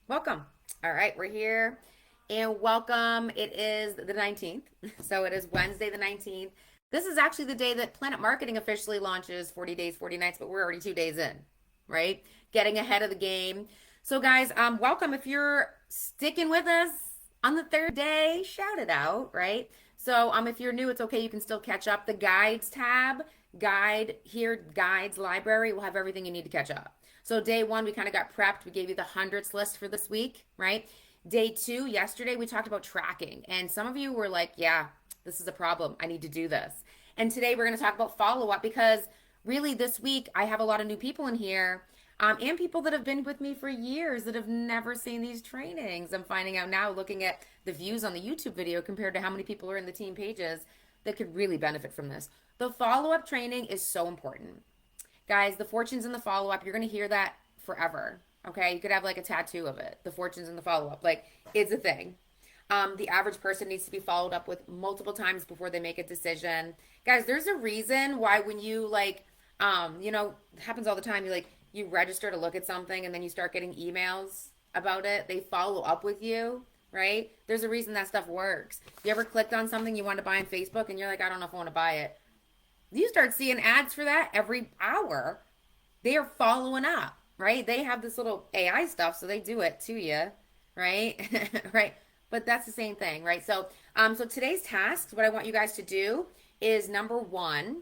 Welcome. All right, we're here and welcome. It is the 19th. So it is Wednesday the 19th. This is actually the day that Planet Marketing officially launches 40 days, 40 nights, but we're already 2 days in, right? Getting ahead of the game. So guys, welcome. If you're sticking with us on the third day, shout it out, right? So if you're new, it's okay. You can still catch up. The guides tab, guide here, guides library will have everything you need to catch up. So day one, we kind of got prepped. We gave you the hundreds list for this week, right? Day two, yesterday, we talked about tracking. And some of you were like, yeah, this is a problem. I need to do this. And today we're going to talk about follow up because really this week I have a lot of new people in here and people that have been with me for years that have never seen these trainings. I'm finding out now looking at the views on the YouTube video compared to how many people are in the team pages that could really benefit from this. The follow up training is so important. Guys, the fortunes in the follow up, you're going to hear that forever. Okay. You could have like a tattoo of it. The fortunes in the follow up. Like, it's a thing. The average person needs to be followed up with multiple times before they make a decision. Guys, there's a reason why when you it happens all the time. You register to look at something and then you start getting emails about it. They follow up with you, right? There's a reason that stuff works. You ever clicked on something you want to buy on Facebook and you're like, I don't know if I want to buy it. You start seeing ads for that every hour. They are following up, right? They have this little AI stuff, so they do it to you, right? Right. But that's the same thing, right? So today's tasks, what I want you guys to do is number one,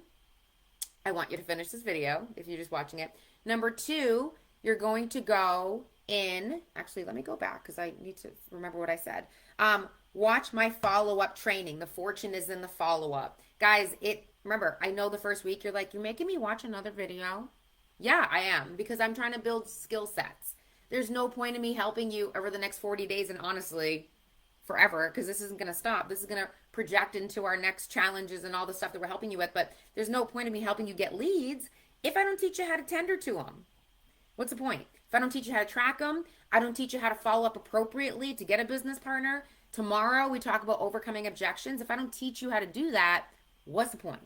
I want you to finish this video if you're just watching it. Number two, you're going to go in. Actually, let me go back because I need to remember what I said. Watch my follow up training. The fortune is in the follow up, guys. Remember, I know the first week you're like, you're making me watch another video. Yeah, I am because I'm trying to build skill sets. There's no point in me helping you over the next 40 days and honestly, forever because this isn't going to stop. This is going to project into our next challenges and all the stuff that we're helping you with. But there's no point in me helping you get leads if I don't teach you how to tender to them. What's the point? If I don't teach you how to track them, I don't teach you how to follow up appropriately to get a business partner. Tomorrow we talk about overcoming objections. If I don't teach you how to do that, what's the point?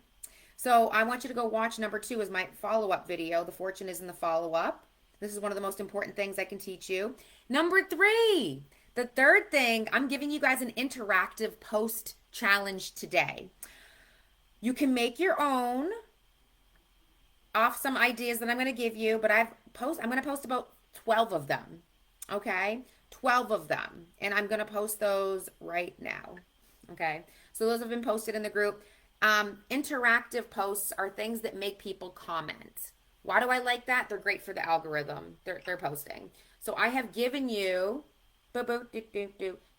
So I want you to go watch number two is my follow-up video. The fortune is in the follow-up. This is one of the most important things I can teach you. Number three, the third thing, I'm giving you guys an interactive post challenge today. You can make your own off some ideas that I'm going to give you, but I'm going to post about 12 of them. Okay? 12 of them. And I'm going to post those right now. Okay? So those have been posted in the group. Interactive posts are things that make people comment. Why do I like that? They're great for the algorithm. They're posting. So I have given you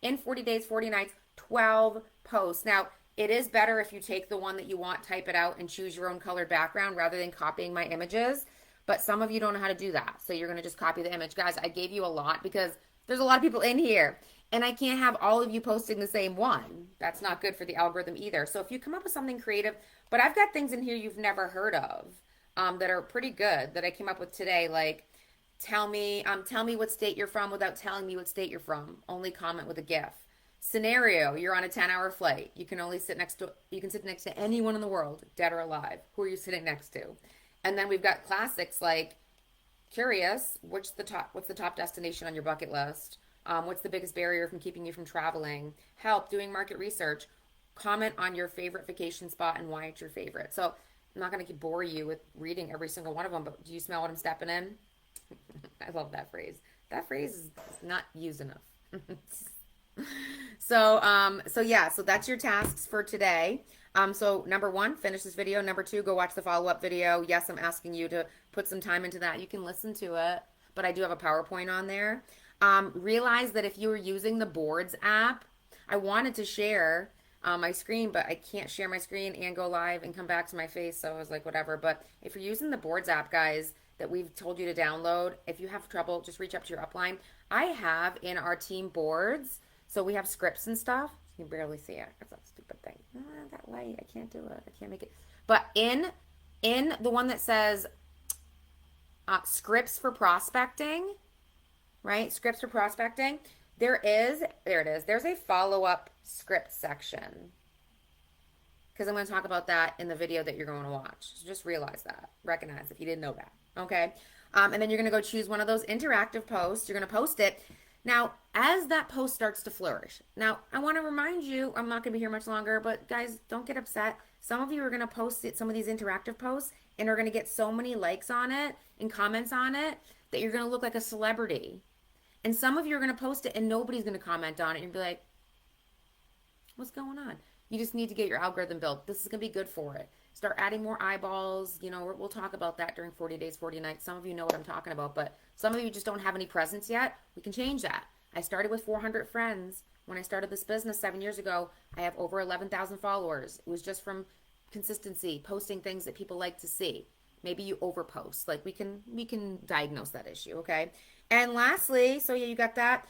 in 40 days, 40 nights, 12 posts. Now, it is better if you take the one that you want, type it out, and choose your own colored background rather than copying my images. But some of you don't know how to do that. So you're going to just copy the image. Guys, I gave you a lot because there's a lot of people in here. And I can't have all of you posting the same one. That's not good for the algorithm either. So if you come up with something creative, but I've got things in here you've never heard of that are pretty good that I came up with today. Like tell me what state you're from without telling me what state you're from. Only comment with a GIF. Scenario: you're on a 10-hour flight. You can sit next to anyone in the world, dead or alive. Who are you sitting next to? And then we've got classics like curious, what's the top destination on your bucket list? What's the biggest barrier from keeping you from traveling? Help, doing market research. Comment on your favorite vacation spot and why it's your favorite. So I'm not going to bore you with reading every single one of them, but do you smell what I'm stepping in? I love that phrase. That phrase is not used enough. So that's your tasks for today. So number one, finish this video. Number two, go watch the follow-up video. Yes, I'm asking you to put some time into that. You can listen to it, but I do have a PowerPoint on there. Realize that if you were using the Boards app, I wanted to share my screen, but I can't share my screen and go live and come back to my face. So I was like, whatever. But if you're using the Boards app, guys, that we've told you to download, if you have trouble, just reach up to your upline. I have in our team boards, so we have scripts and stuff. You can barely see it. That's a stupid thing. That light, I can't do it. I can't make it. But in the one that says scripts for prospecting, right? Scripts for prospecting. There it is. There's a follow-up script section. Because I'm going to talk about that in the video that you're going to watch. So just realize that. Recognize if you didn't know that. Okay? And then you're going to go choose one of those interactive posts. You're going to post it. Now, as that post starts to flourish, now I want to remind you, I'm not going to be here much longer, but guys, don't get upset. Some of you are going to post some of these interactive posts and are going to get so many likes on it and comments on it that you're going to look like a celebrity. And some of you are going to post it and nobody's going to comment on it and be like, what's going on? You just need to get your algorithm built. This is going to be good for it. Start adding more eyeballs. You know, we'll talk about that during 40 days, 40 nights. Some of you know what I'm talking about, but some of you just don't have any presence yet. We can change that. I started with 400 friends. When I started this business 7 years ago, I have over 11,000 followers. It was just from consistency, posting things that people like to see. Maybe you overpost. Like we can diagnose that issue, okay? And lastly, so yeah, you got that.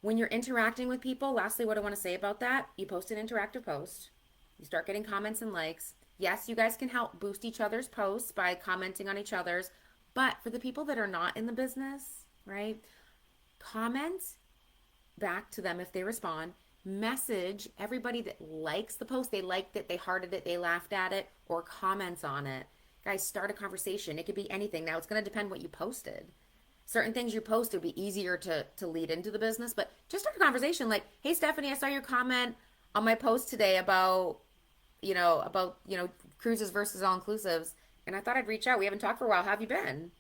When you're interacting with people, lastly, what I want to say about that, you post an interactive post. You start getting comments and likes. Yes, you guys can help boost each other's posts by commenting on each other's. But for the people that are not in the business, right, comment back to them if they respond. Message everybody that likes the post. They liked it, they hearted it, they laughed at it, or comments on it. Guys, start a conversation. It could be anything. Now, it's going to depend what you posted. Certain things you post would be easier to lead into the business, but just start a conversation like, hey, Stephanie, I saw your comment on my post today about cruises versus all inclusives. And I thought I'd reach out. We haven't talked for a while. How have you been?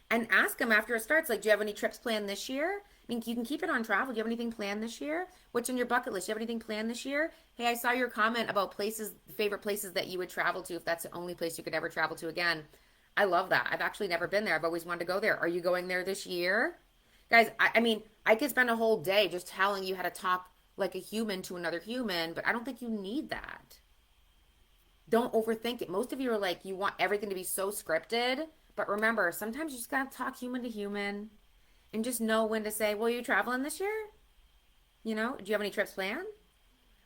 And ask them after it starts, like, do you have any trips planned this year? I mean, you can keep it on travel. Do you have anything planned this year? What's on your bucket list? Do you have anything planned this year? Hey, I saw your comment about places, favorite places that you would travel to if that's the only place you could ever travel to again. I love that. I've actually never been there. I've always wanted to go there. Are you going there this year? Guys, I mean, I could spend a whole day just telling you how to talk like a human to another human, but I don't think you need that. Don't overthink it. Most of you are like, you want everything to be so scripted. But remember, sometimes you just got to talk human to human and just know when to say, well, you traveling this year? You know, do you have any trips planned?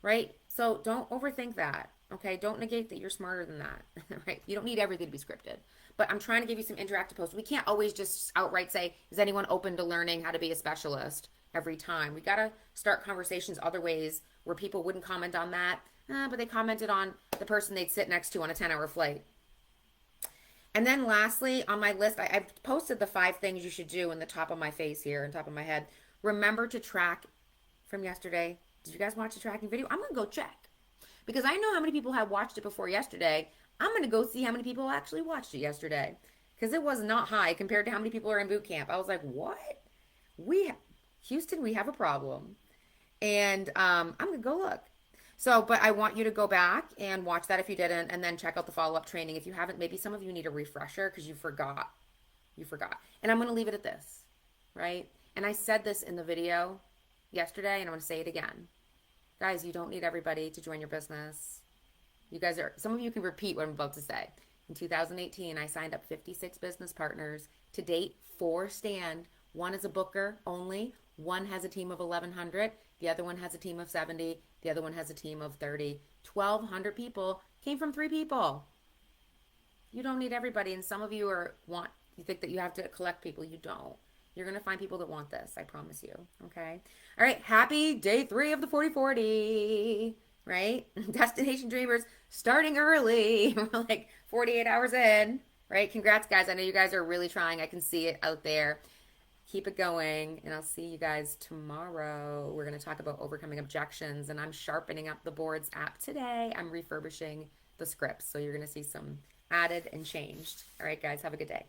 Right? So don't overthink that. Okay. Don't negate that you're smarter than that. Right? You don't need everything to be scripted. But I'm trying to give you some interactive posts. We can't always just outright say, is anyone open to learning how to be a specialist every time? We got to start conversations other ways where people wouldn't comment on that, but they commented on the person they'd sit next to on a 10-hour flight. And then lastly, on my list, I've posted the 5 things you should do in the top of my face here and top of my head. Remember to track from yesterday. Did you guys watch the tracking video? I'm going to go check because I know how many people have watched it before yesterday. I'm going to go see how many people actually watched it yesterday because it was not high compared to how many people are in boot camp. I was like, what? Houston, we have a problem. And I'm going to go look. So, but I want you to go back and watch that if you didn't, and then check out the follow-up training. If you haven't, maybe some of you need a refresher because you forgot. You forgot. And I'm going to leave it at this, right? And I said this in the video yesterday, and I'm going to say it again. Guys, you don't need everybody to join your business. You guys are, some of you can repeat what I'm about to say. In 2018, I signed up 56 business partners. To date, 4 stand. 1 is a booker only. 1 has a team of 1,100. The other one has a team of 70. The other one has a team of 30. 1,200 people came from 3 people. You don't need everybody. And some of you you think that you have to collect people. You don't. You're going to find people that want this. I promise you. Okay. All right. Happy day 3 of the 40-40. Right? Destination Dreamers starting early. We're like 48 hours in. Right? Congrats, guys. I know you guys are really trying. I can see it out there. Keep it going, and I'll see you guys tomorrow. We're going to talk about overcoming objections, and I'm sharpening up the boards app today. I'm refurbishing the scripts, so you're going to see some added and changed. All right, guys, have a good day.